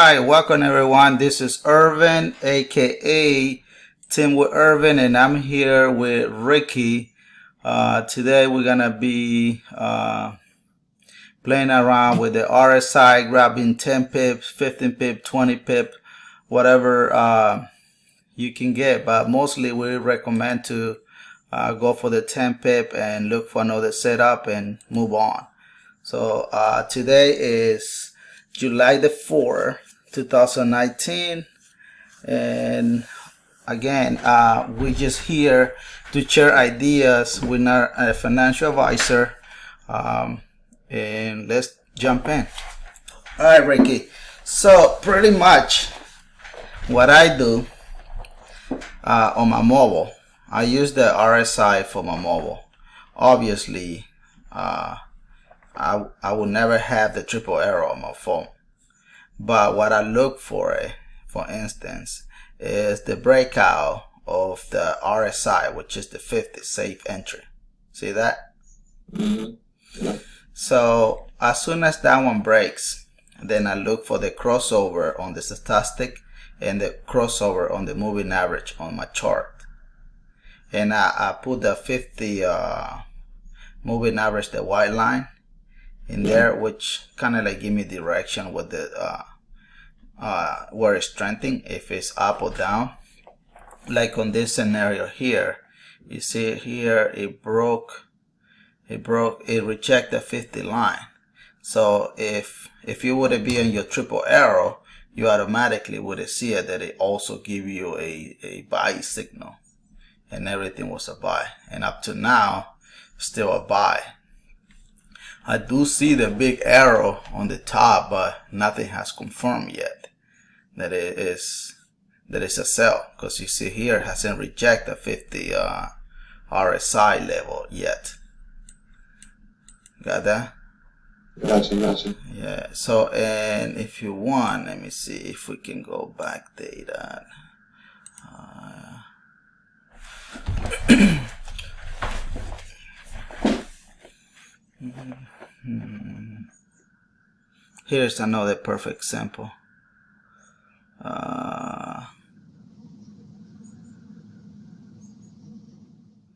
Hi, welcome everyone. This is Irvin, aka Tim with Irvin, and I'm here with Ricky. Today we're gonna be playing around with the RSI, grabbing 10 pips, 15 pip, 20 pip, whatever you can get. But mostly we recommend to go for the 10 pip and look for another setup and move on. So today is July the 4th, 2019, and again, we're just here to share ideas. We're not a financial advisor, and let's jump in. All right, Ricky. So pretty much what I do on my mobile, I use the RSI for my mobile. Obviously, I will never have the triple arrow on my phone. But what I look for instance, is the breakout of the RSI, which is the 50 safe entry. See that? Mm-hmm. So as soon as that one breaks, then I look for the crossover on the stochastic and the crossover on the moving average on my chart. And I put the 50 moving average, the white line, in there, which kind of like give me direction with the where it's trending, if it's up or down. Like on this scenario here, you see here it rejected the 50 line. So if you would be on your triple arrow, you automatically would see it that it also give you a buy signal, and everything was a buy, and up to now still a buy. I do see the big arrow on the top, but nothing has confirmed yet that it is a sell, because you see here it hasn't rejected the 50 RSI level yet. Got that? Gotcha. Yeah. So, and if you want, let me see if we can go back data. Here's another perfect example.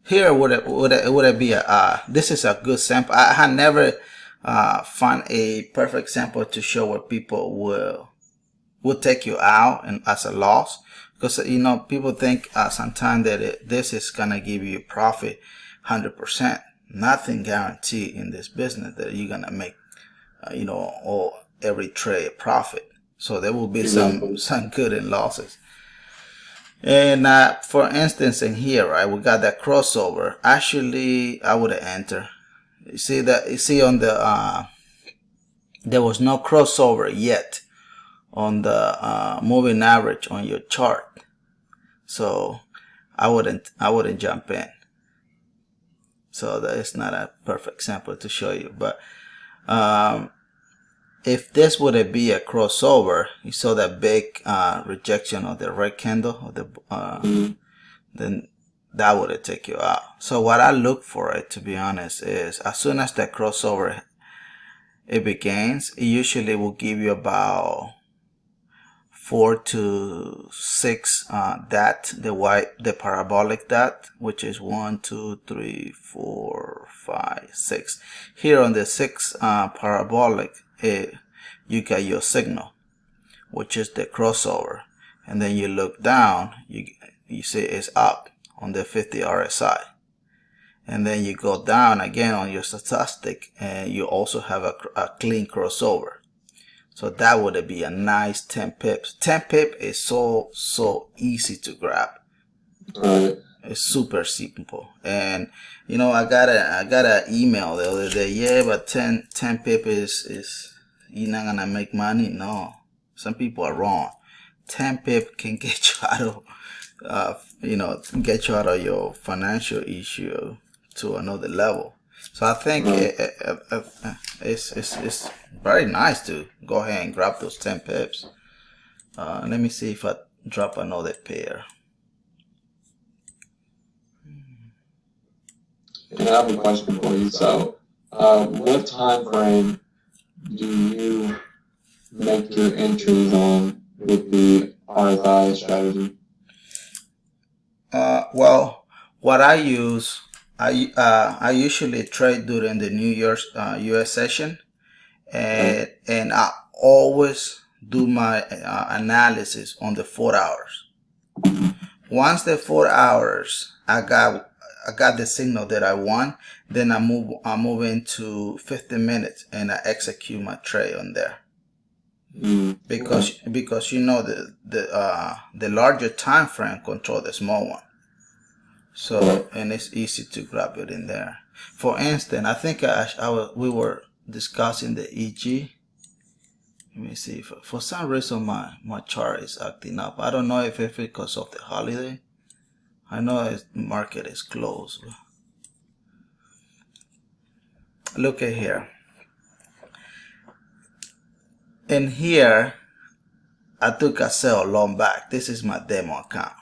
Here would it be a this is a good sample. I had never found a perfect sample to show where people will take you out and as a loss, because people think sometimes that this is gonna give you profit 100%. Nothing guaranteed in this business that you're gonna make or every trade profit. So there will be some good and losses. And for instance, in here, right, we got that crossover. Actually, I would enter. You see on the there was no crossover yet on the moving average on your chart, so I wouldn't jump in. So that is not a perfect sample to show you, but if this would be a crossover, you saw that big rejection of the red candle of the then that would take you out. So what I look for it, to be honest, is as soon as the crossover it begins, it usually will give you about 4 to 6 the parabolic dot, which is 1, 2, 3, 4, 5, 6. Here on the 6 parabolic, you got your signal, which is the crossover, and then you look down, you see it's up on the 50 RSI, and then you go down again on your stochastic, and you also have a clean crossover. So that would be a nice 10 pips. 10 pip is so easy to grab. It's super simple. And I got an email the other day. Yeah, but 10 pip is you're not gonna make money. No, some people are wrong. 10 pip can get you out of get you out of your financial issue to another level. So I think it's very nice to go ahead and grab those 10 pips. Let me see if I drop another pair. And I have a question for you. So, what time frame do you make your entries on with the RSI strategy? Well, what I use, I usually trade during the New Year's U.S. session, and I always do my analysis on the 4 hours. Once the 4 hours, I got the signal that I want, then I move into 15 minutes and I execute my trade on there. Because you know the larger time frame control the small one. So and it's easy to grab it in there. For instance, I think we were discussing the EG. Let me see. For some reason, my chart is acting up. I don't know if it's because of the holiday. I know the market is closed. Look at here. In here, I took a sell long back. This is my demo account.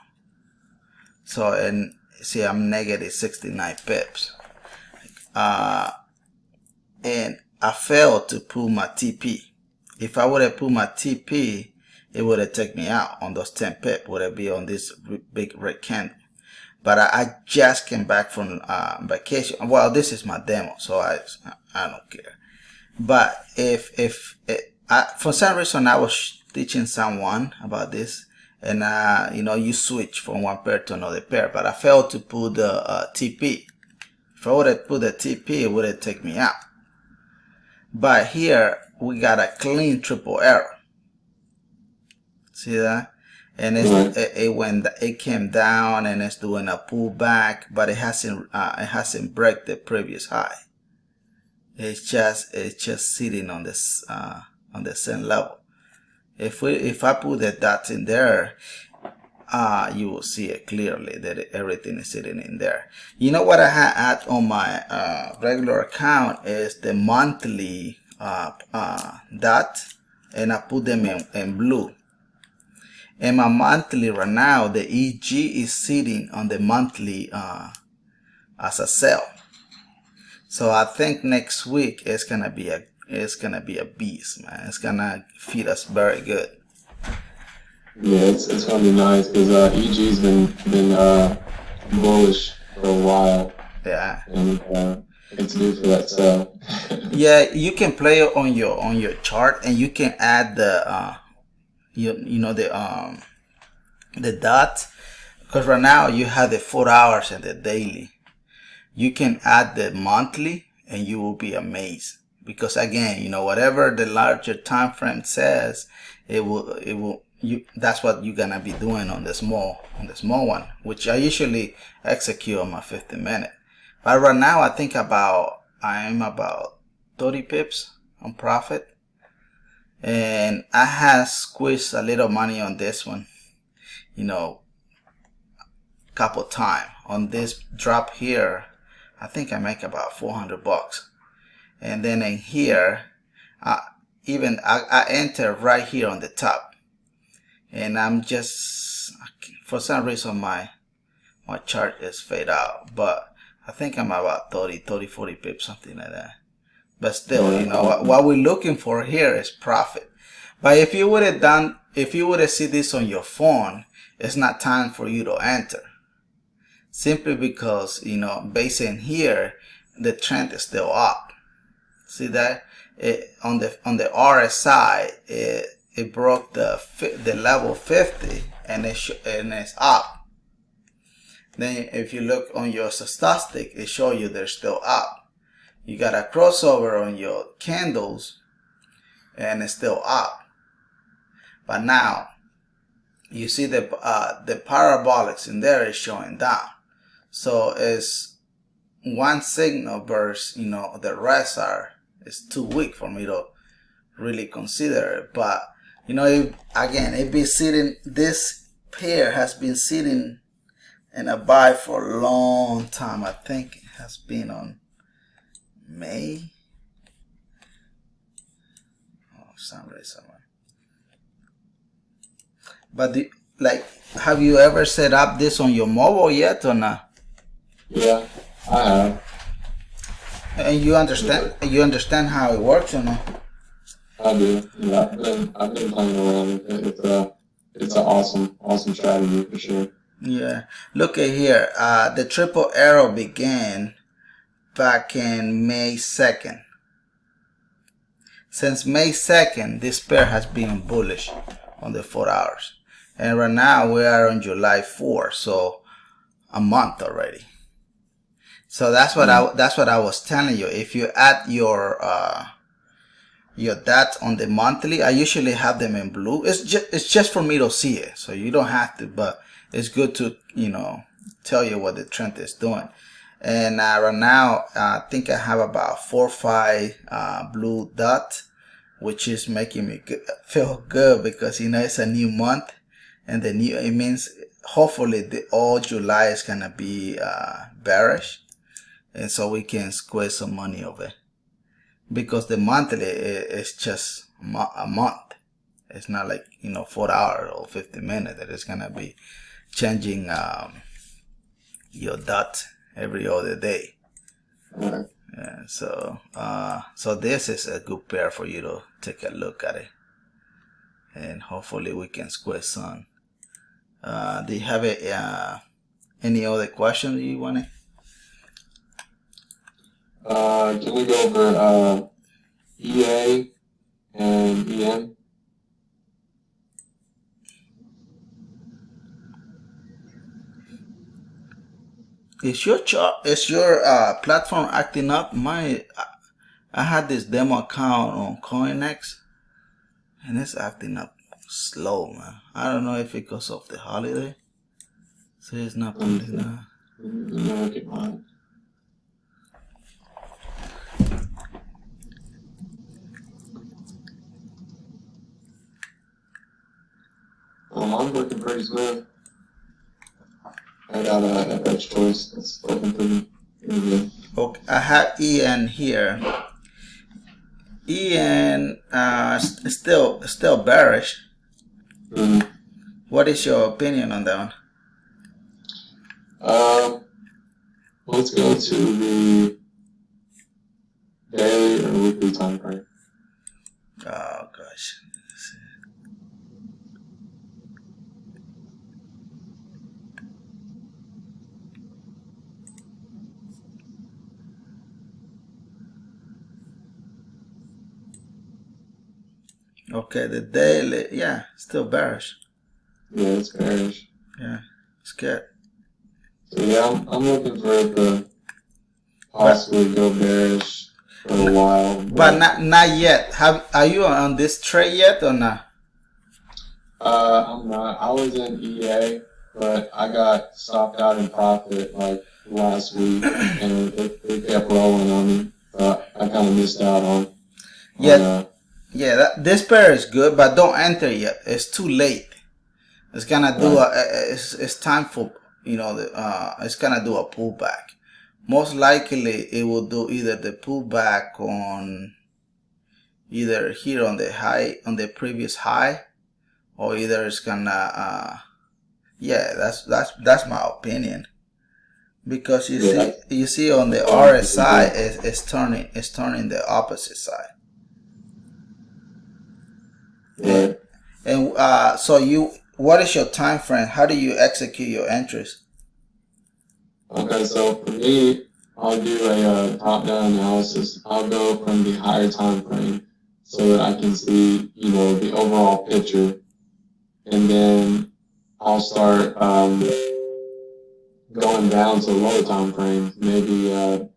So, and see, I'm negative 69 pips. And I failed to pull my TP. If I would have pulled my TP, it would have taken me out on those 10 pips. Would it be on this big red candle? But I just came back from vacation. Well, this is my demo, so I don't care. But for some reason I was teaching someone about this, and you switch from one pair to another pair. But I failed to put the TP. If I would have put the TP, it would have taken me out. But here we got a clean triple arrow. See that? And it came down and it's doing a pullback, but it hasn't break the previous high. It's just sitting on this on the same level. If I put the dots in there, you will see it clearly that everything is sitting in there. You know what I had on my regular account is the monthly dot, and I put them in blue. And my monthly right now, the EG is sitting on the monthly as a sell. So I think next week it's gonna be a beast, man. It's gonna feed us very good. Yeah, it's gonna be nice because EG's been bullish for a while. Yeah. And it's due for that sell. Yeah, you can play it on your chart, and you can add the the dot, because right now you have the 4 hours and the daily. You can add the monthly and you will be amazed, because again, whatever the larger time frame says, that's what you're gonna be doing on the small one, which I usually execute on my 15 minute. But right now I think I'm about 30 pips on profit. And I have squeezed a little money on this one, couple times. On this drop here, I think I make about $400. And then in here, I enter right here on the top. And I'm just, for some reason my chart is fade out, but I think I'm about 30, 40 pips, something like that. But still, what we're looking for here is profit. But if you would have seen this on your phone, it's not time for you to enter. Simply because, based in here, the trend is still up. See that? On the RSI, it broke the level 50 and it's up. Then if you look on your statistic, it shows you they're still up. You got a crossover on your candles and it's still up. But now you see the parabolics in there is showing down. So it's one signal versus, the rest is too weak for me to really consider it. But, this pair has been sitting in a buy for a long time. I think it has been on May. Somewhere. But have you ever set up this on your mobile yet or not? Yeah, I have. And you understand how it works or not? I do. Yeah, I've been playing around with it. It's an awesome strategy for sure. Yeah. Look at here. The triple arrow began back in May 2nd. Since May 2nd, this pair has been bullish on the 4 hours. And right now we are on July 4, so a month already. So that's what I was telling you. If you add your dots on the monthly, I usually have them in blue. It's just for me to see it, so you don't have to, but it's good to tell you what the trend is doing. And right now I think I have about 4 or 5 blue dots, which is making me feel good, because it's a new month, and it means hopefully the all July is gonna be bearish, and so we can squeeze some money of it, because the monthly is just a month. It's not like 4 hours or 50 minutes that it's gonna be changing your dot every other day. Yeah, so this is a good pair for you to take a look at it, and hopefully we can squeeze some. Do you have any other questions you want to? Can we go over EA and EM? Is your platform acting up? I had this demo account on CoinX, and it's acting up slow, man. I don't know if it goes off the holiday, so it's not putting that. Look at mine. I'm looking pretty smooth. I got a FX choice that's looking pretty good. Okay, I have EN here. EN still bearish. Mm-hmm. What is your opinion on that one? Let's go to the daily or weekly time frame. Oh gosh. Okay, the daily, yeah, still bearish. Yeah, it's bearish. Yeah, it's good. So yeah, I'm looking for it to possibly go bearish for a while. But not yet. Are you on this trade yet or not? I'm not. I was in EA, but I got stopped out in profit like last week, and it kept rolling on me. I kind of missed out on. Yeah, this pair is good, but don't enter yet. It's too late. It's gonna do it's time for it's gonna do a pullback. Most likely it will do either the pullback on either here on the previous high, or either it's gonna yeah, that's my opinion, because you see on the RSI it's turning the opposite side. Yeah. And so what is your time frame? How do you execute your entries? Okay, so for me, I'll do a top-down analysis. I'll go from the higher time frame so that I can see, the overall picture, and then I'll start going down to lower time frames, maybe the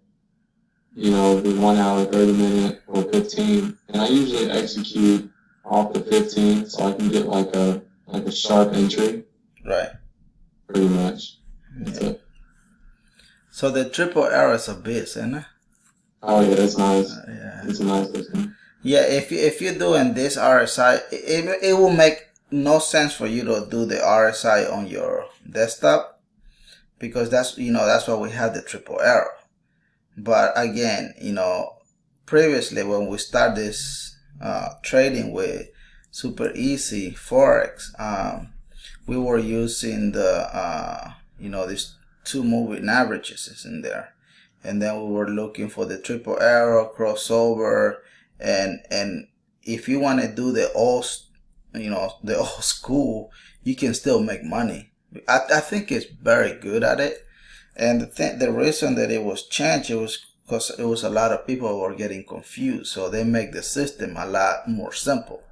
1 hour, 30 minute, or 15, and I usually execute off the 15 so I can get like a sharp entry. Right. Pretty much. That's it. So the triple arrow is a beast, isn't it? Oh yeah, that's nice. Yeah. It's a nice looking. Yeah, if you're doing this RSI, it will make no sense for you to do the RSI on your desktop, because that's why we have the triple arrow. But again, previously when we start this trading with Super Easy Forex, we were using the these 2 moving averages is in there, and then we were looking for the triple arrow crossover, and if you want to do the the old school, you can still make money. I think it's very good at it. And the reason that it was changed, it was because it was a lot of people who were getting confused. So they make the system a lot more simple.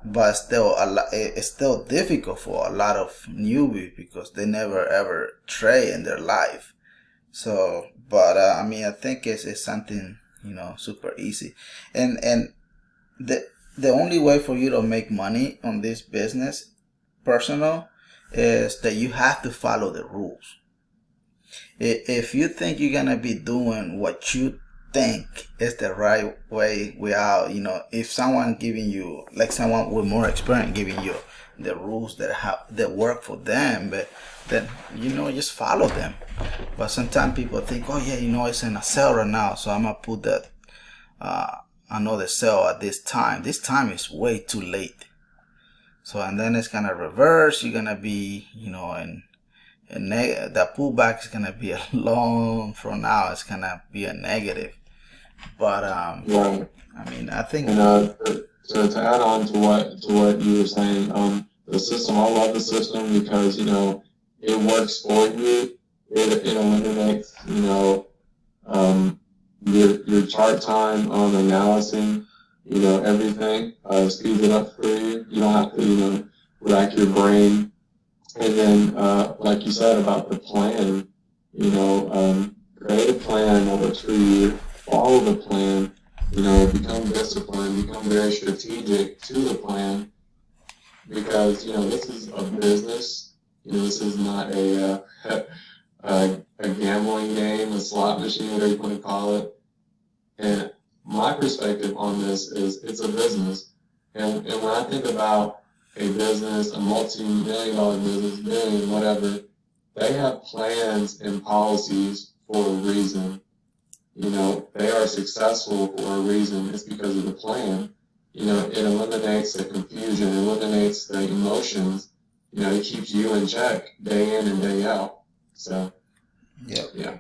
But still, it's still difficult for a lot of newbies because they never ever trade in their life. So, but I mean, I think it's something super easy, and the only way for you to make money on this business, personal, is that you have to follow the rules. If you think you're gonna be doing what you think is the right way without, if someone giving you, like someone with more experience giving you the rules that work for them, but then just follow them. But sometimes people think, oh yeah, it's in a sale right now, so I'm gonna put that another sale at this time. This time is way too late. So, and then it's gonna reverse. You're gonna be, that pullback is gonna be a long from now. It's gonna be a negative. But Right. I mean, I think. And to add on to what you were saying, the system, I love the system because it works for you. It eliminates your chart time on analyzing everything. Speeds it up for you. You don't have to rack your brain. And then like you said about the plan, create a plan that works for you. Follow the plan. Become disciplined, become very strategic to the plan, because this is a business. This is not a gambling game, a slot machine, whatever you want to call it. And my perspective on this is it's a business. And when I think about a business, a multi-million-dollar business, billion, whatever, they have plans and policies for a reason. They are successful for a reason. It's because of the plan. It eliminates the confusion, eliminates the emotions. It keeps you in check day in and day out. So, yeah.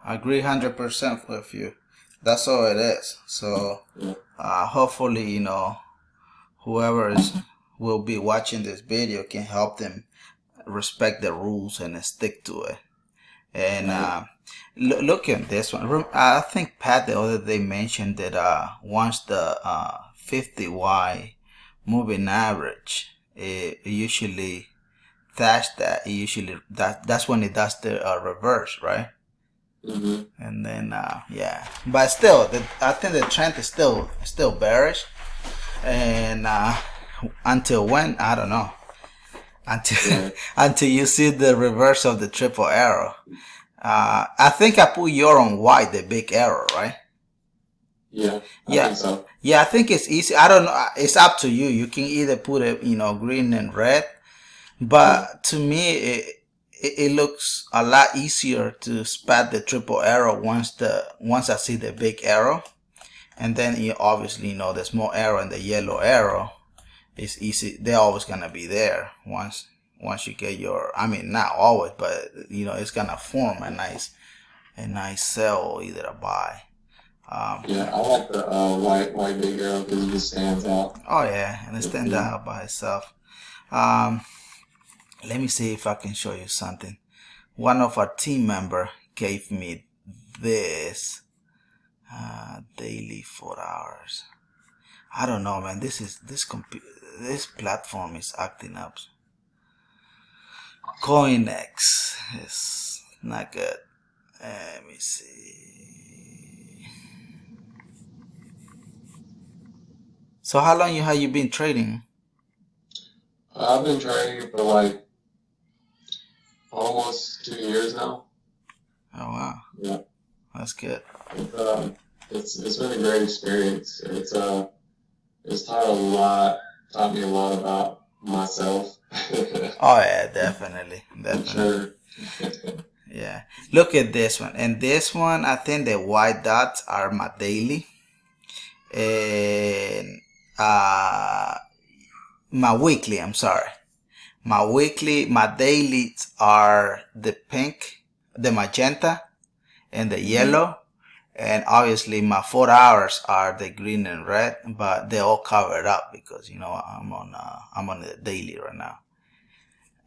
I agree 100% with you. That's all it is. So, hopefully, whoever will be watching this video can help them respect the rules and stick to it. And look at this one. I think Pat the other day mentioned that once the 50Y moving average, it usually that's when it does the reverse, right? Mm-hmm. And then but still, I think the trend is still bearish, and until when, I don't know. Until you see the reverse of the triple arrow. I think I put your on white, the big arrow, right? Yeah, I think so. Yeah, I think it's easy. I don't know. It's up to you. You can either put it, green and red. But to me, it looks a lot easier to spot the triple arrow once I see the big arrow. And then obviously, the small arrow and the yellow arrow is easy. They're always gonna be there once you get not always, but it's gonna form a nice sell or either a buy. Yeah, I like the white big arrow because it just stands out. Oh yeah, and it stands out by itself. Let me see if I can show you something. One of our team member gave me this daily 4 hours. I don't know, man. This platform is acting up. CoinX is not good. Let me see. So how long have you been trading? I've been trading for like almost 2 years now. Oh wow. Yeah. That's good. It's been a great experience. It's taught me a lot about myself. Oh yeah, definitely. Sure. Yeah. Look at this one. And this one, I think the white dots are my daily. And my weekly, I'm sorry. My dailies are the pink, the magenta, and the yellow. And obviously my 4 hours are the green and red, but they're all covered up because, you know, I'm on the daily right now.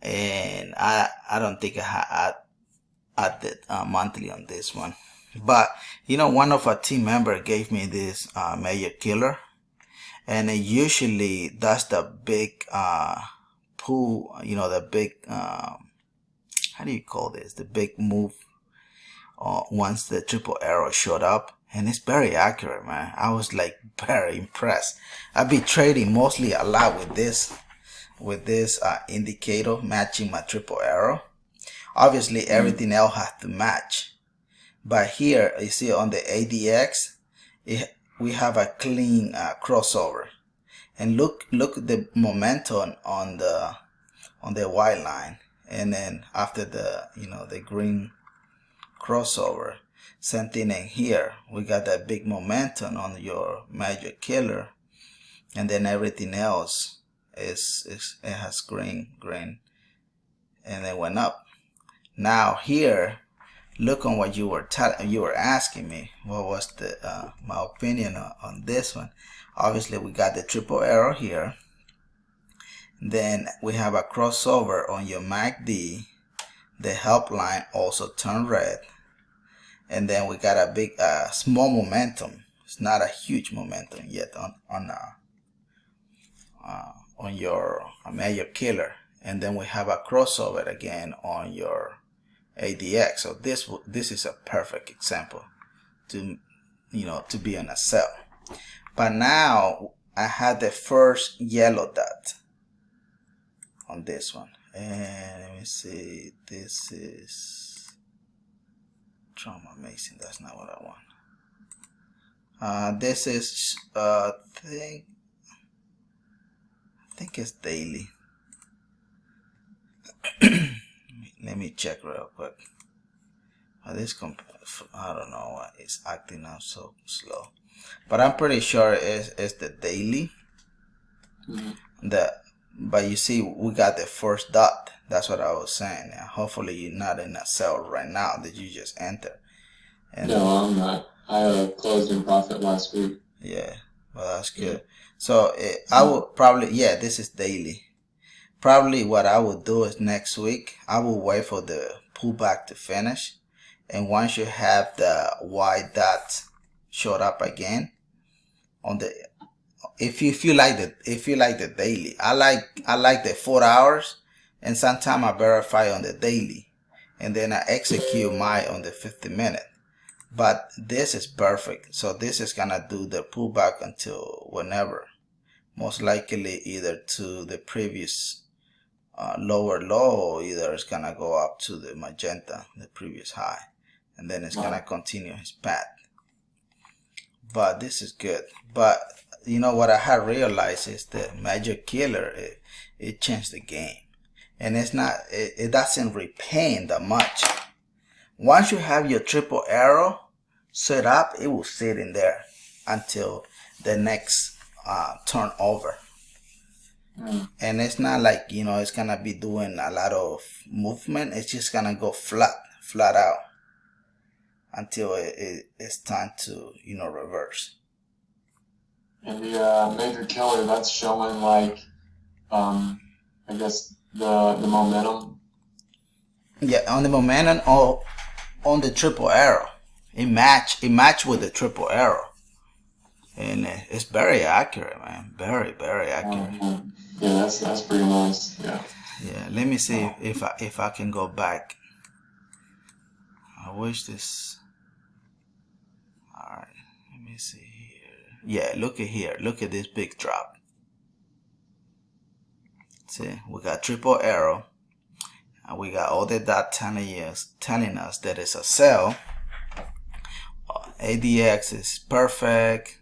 And I don't think I added monthly on this one. But, you know, one of our team member gave me this major killer. And it usually does the big pull, you know, the big, how do you call this? The big move once the triple arrow showed up. And it's very accurate, man. I was like very impressed. I've been trading mostly a lot with this indicator matching my triple arrow. Obviously everything else has to match. But here, you see on the ADX, we have a clean crossover. And look at the momentum on the white line. And then after the, you know, the green crossover, same thing in here. We got that big momentum on your major killer. And then everything else it has green, and then went up. Now here, look on what you were asking me. What was the my opinion on this one? Obviously, we got the triple arrow here. Then we have a crossover on your MACD. The help line also turned red. And then we got a big, small momentum. It's not a huge momentum yet on your major killer. And then we have a crossover again on your ADX. So this is a perfect example to, you know, to be on a sell. But now I had the first yellow dot on this one. And let me see, this is trauma amazing. That's not what I want. This is I think it's daily. Let me check real quick. This I don't know why it's acting up so slow, but I'm pretty sure it's the daily. But you see, we got the first dot. That's what I was saying. Now, hopefully you're not in a sell right now that you just enter. And no, I'm not. I closed in profit last week. Yeah, well, that's good. Yeah. So I would probably, yeah, this is daily. Probably what I would do is next week, I will wait for the pullback to finish. And once you have the white dots showed up again on the, if you like the daily, I like the 4 hours, and sometimes I verify on the daily, and then I execute mine on the 50-minute. But this is perfect. So this is gonna do the pullback until whenever, most likely either to the previous lower low, or either it's gonna go up to the magenta, the previous high, and then it's gonna continue his path. But this is good. But you know what I have realized is the major killer, it changed the game, and it doesn't repaint that much. Once you have your triple arrow set up, it will sit in there until the next turnover. And it's not like, you know, it's gonna be doing a lot of movement. It's just gonna go flat out until it's time to, you know, reverse. And the major killer, that's showing like, I guess the momentum. Yeah, on the momentum or on the triple arrow, it match with the triple arrow, and it's very accurate, man. Very accurate. Yeah, that's pretty nice. Yeah. Yeah. Let me see if I can go back. I wish this. All right. Let me see here. Yeah. Look at here. Look at this big drop. See, we got triple arrow. And we got all the dot telling us that it's a sell. ADX is perfect.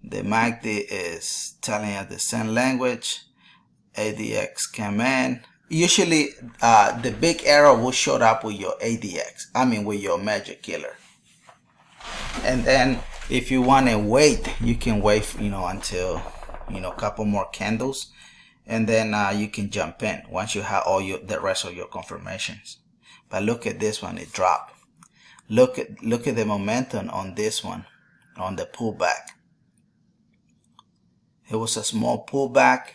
The MACD is telling us the same language. ADX came in. Usually, the big arrow will show up with your ADX. I mean, with your major killer. And then, if you want to wait, you can wait, you know, until, you know, a couple more candles. And then you can jump in once you have all the rest of your confirmations. But look at this one, it dropped. look at the momentum on this one, on the pullback. It was a small pullback.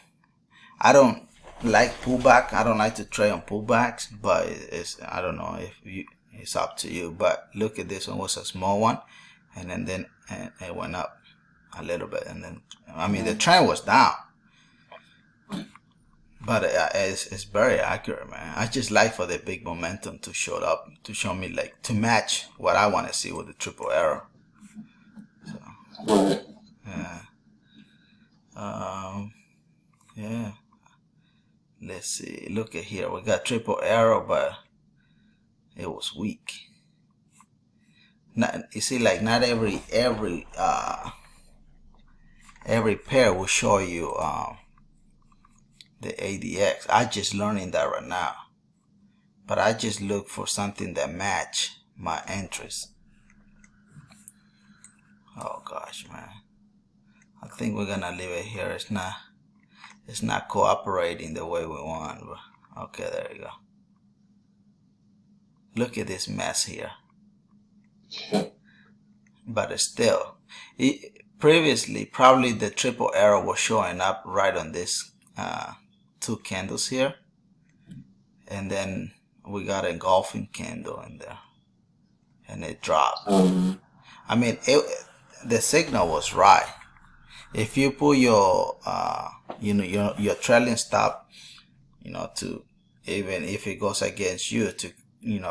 I don't like pullback. I don't like to trade on pullbacks, but I don't know if it's up to you. But look at this one, was a small one, and then it went up a little bit, and then I mean the trend was down, but it's very accurate, man. I just like for the big momentum to show up, to show me, like, to match what I want to see with the triple arrow. So yeah. Yeah. Let's see. Look at here. We got triple arrow, but it was weak. Not, you see, like, not every pair will show you the ADX. I just learning that right now, but I just look for something that match my interest. Oh gosh, man. I think we're gonna leave it here. It's not cooperating the way we want. But okay, there you go. Look at this mess here. But still, previously, probably the triple arrow was showing up right on this two candles here, and then we got a engulfing candle in there, and it dropped. I mean, the signal was right. If you put your your trailing stop, to, even if it goes against you, to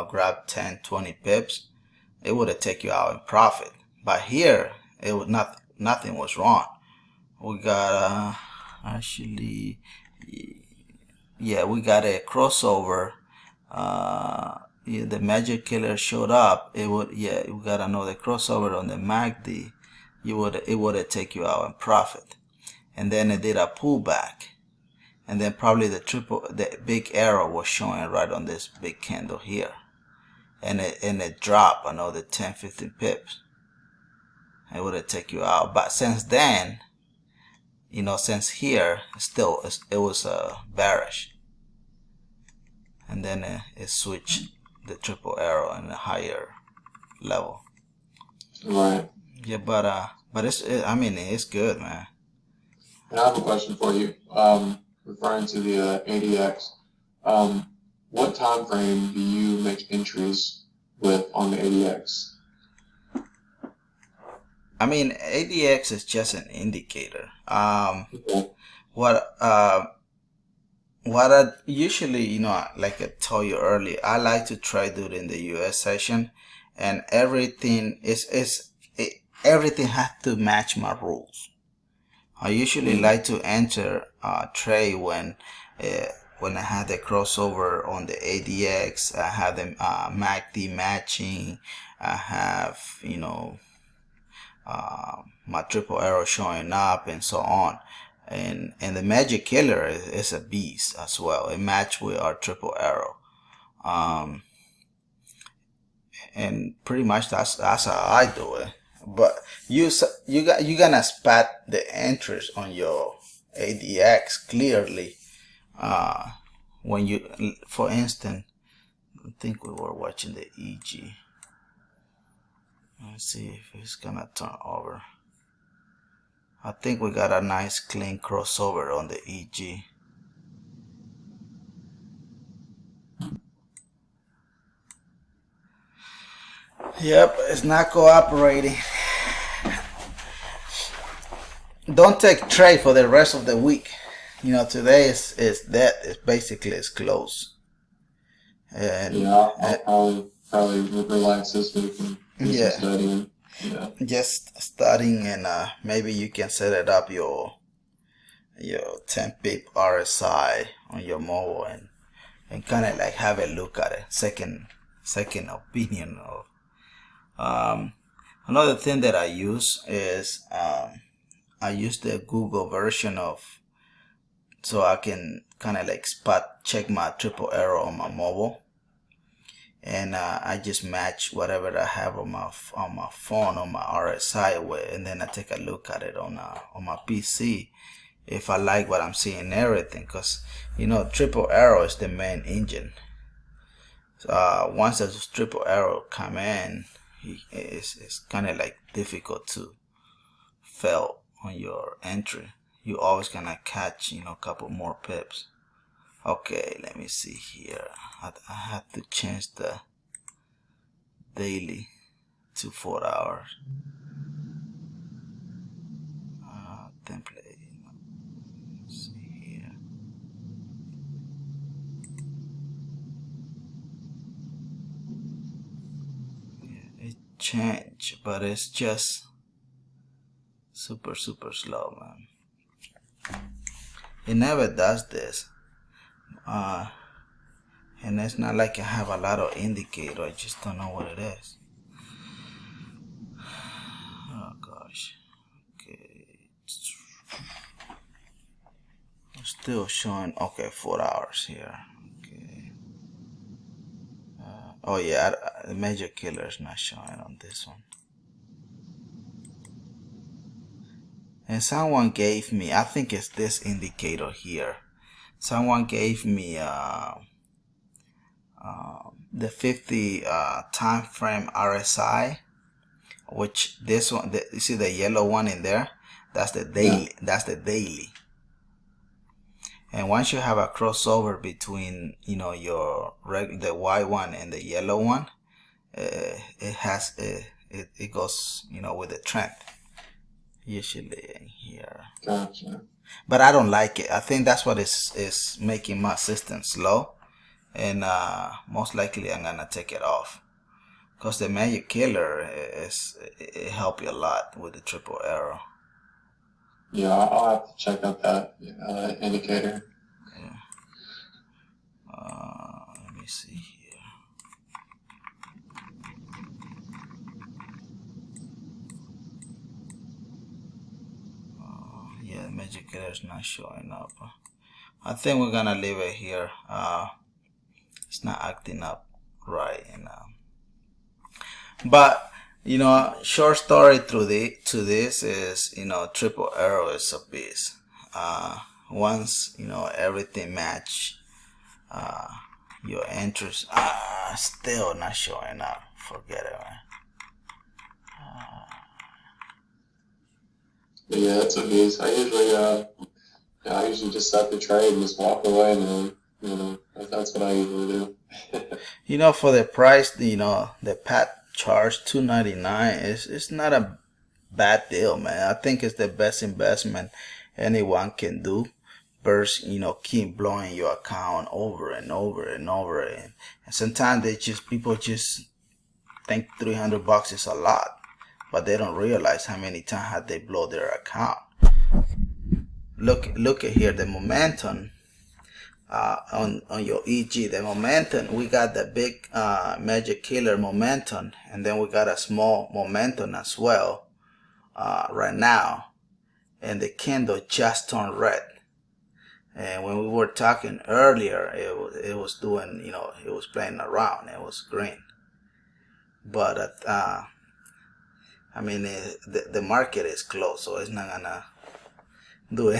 grab 10, 20 pips, it would have taken you out in profit. But here, it was nothing was wrong. We got actually, yeah, we got a crossover. Yeah, the magic killer showed up. We got another crossover on the MACD. It would have taken you out in profit. And then it did a pullback, and then probably the big arrow was showing right on this big candle here, and it dropped another 10, 15 pips. It would have taken you out. But since then, since here, it was bearish, and then it switched the triple arrow in a higher level. Right. Yeah, but it's good, man. And I have a question for you. Referring to the ADX, what time frame do you make entries with on the ADX? I mean, ADX is just an indicator. What I usually, like I told you earlier, I like to trade during the US session, and everything everything has to match my rules. I usually like to enter trade when I have the crossover on the ADX. I have the MACD matching. I have my triple arrow showing up, and so on. And the magic killer is a beast as well. It match with our triple arrow. And pretty much that's how I do it. But you're gonna spot the interest on your ADX clearly when you, for instance, I think we were watching the EG. Let's see if it's gonna turn over. I think we got a nice clean crossover on the EG. Yep, it's not cooperating. Don't take trade for the rest of the week. Today is dead. It's closed. And yeah, I'll probably relax this week and do some studying. Yeah. Just studying, and maybe you can set it up your 10 pip RSI on your mobile, and kind of like have a look at it, second opinion of. Another thing that I use is I use the Google version of, so I can kind of like check my triple arrow on my mobile, and I just match whatever I have on my phone on my RSI with, and then I take a look at it on my PC if I like what I'm seeing and everything, because triple arrow is the main engine. Once the triple arrow come in, it's kind of like difficult to fail on your entry. You always gonna catch, you know, a couple more pips. Okay, let me see here. I have to change the daily to 4 hours. Template. Let's see here. Yeah, it changed, but it's just super slow, man. It never does this. And it's not like I have a lot of indicator. I just don't know what it is. Oh gosh. Okay. Still showing. Okay, 4 hours here. Okay. Oh yeah, the major killer is not showing on this one. And someone gave me, I think it's this indicator here. Someone gave me the 50 time frame RSI, which this one, you see the yellow one in there? That's the daily. Yeah. That's the daily. And once you have a crossover between, you know, your the white one and the yellow one, it goes, you know, with the trend. Usually in here. Gotcha. But I don't like it. I think that's what is making my system slow, and most likely I'm gonna take it off, because the magic killer it help you a lot with the triple arrow. Yeah, I'll have to check out that indicator. Yeah. Let me see here. Yeah, the magic killer is not showing up. I think we're gonna leave it here. It's not acting up right, and but you know, short story to this is, you know, triple arrow is a beast. Once, you know, everything match your entries, still not showing up. Forget it, man. Yeah, that's a beast. I usually just set the trade and just walk away, and you know, that's what I usually do. You know, for the price, you know, the Pat charge $2.99 it's not a bad deal, man. I think it's the best investment anyone can do. Versus, you know, keep blowing your account over and over and over, and sometimes people just think $300 is a lot, but they don't realize how many times have they blow their account. Look at here, the momentum on your EG, the momentum. We got the big magic killer momentum, and then we got a small momentum as well right now, and the candle just turned red. And when we were talking earlier, it was doing, you know, it was playing around. It was green, but I mean, the market is closed, so it's not gonna do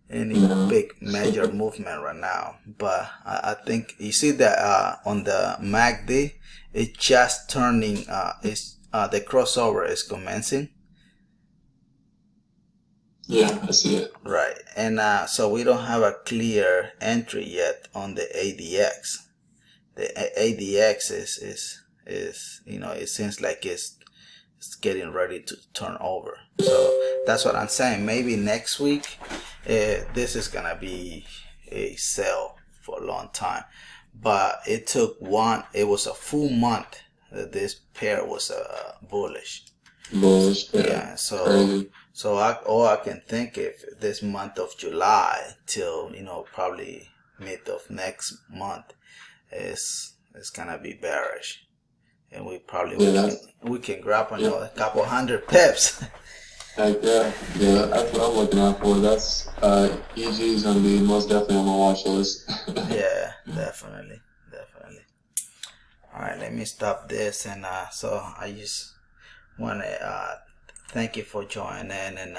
any big major movement right now. But I think you see that on the MACD, it's just turning. The crossover is commencing. Yeah, I see it. Right, and so we don't have a clear entry yet on the ADX. The ADX is you know, it seems like it's getting ready to turn over. So that's what I'm saying. Maybe next week, this is gonna be a sell for a long time. But it took it was a full month that this pair was bullish. Bullish. Yeah. So all I can think if this month of July till, you know, probably mid of next month is gonna be bearish, and we probably we can grab another couple hundred pips. Heck yeah, that's what I'm looking out for. That's EG is gonna be most definitely on my watch list. Yeah, definitely. All right, let me stop this, and so I just want to thank you for joining in, and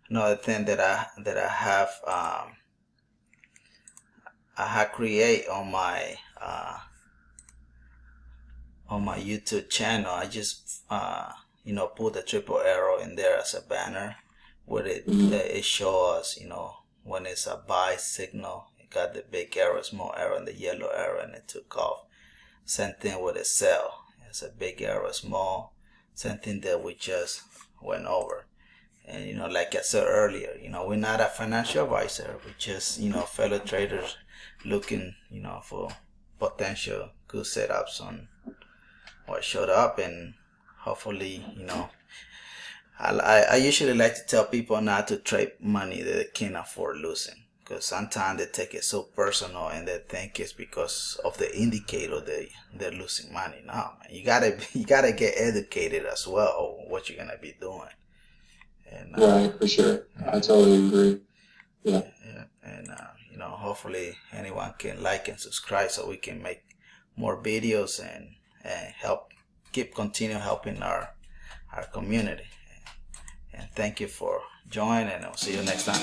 another thing that I have I have create on my on my YouTube channel, I just put the triple arrow in there as a banner, where it shows us, when it's a buy signal, it got the big arrow, small arrow, and the yellow arrow, and it took off. Same thing with a sell. It's a big arrow, small. Same thing that we just went over. And like I said earlier, we're not a financial advisor. We're just fellow traders looking for potential good setups on what showed up, and hopefully I usually like to tell people not to trade money that they can't afford losing, because sometimes they take it so personal and they think it's because of the indicator they're losing money. No, man, you gotta get educated as well on what you're gonna be doing. And, right, for sure. I totally agree. Yeah. And hopefully anyone can like and subscribe so we can make more videos and continue helping our community. And thank you for joining, and I'll see you next time.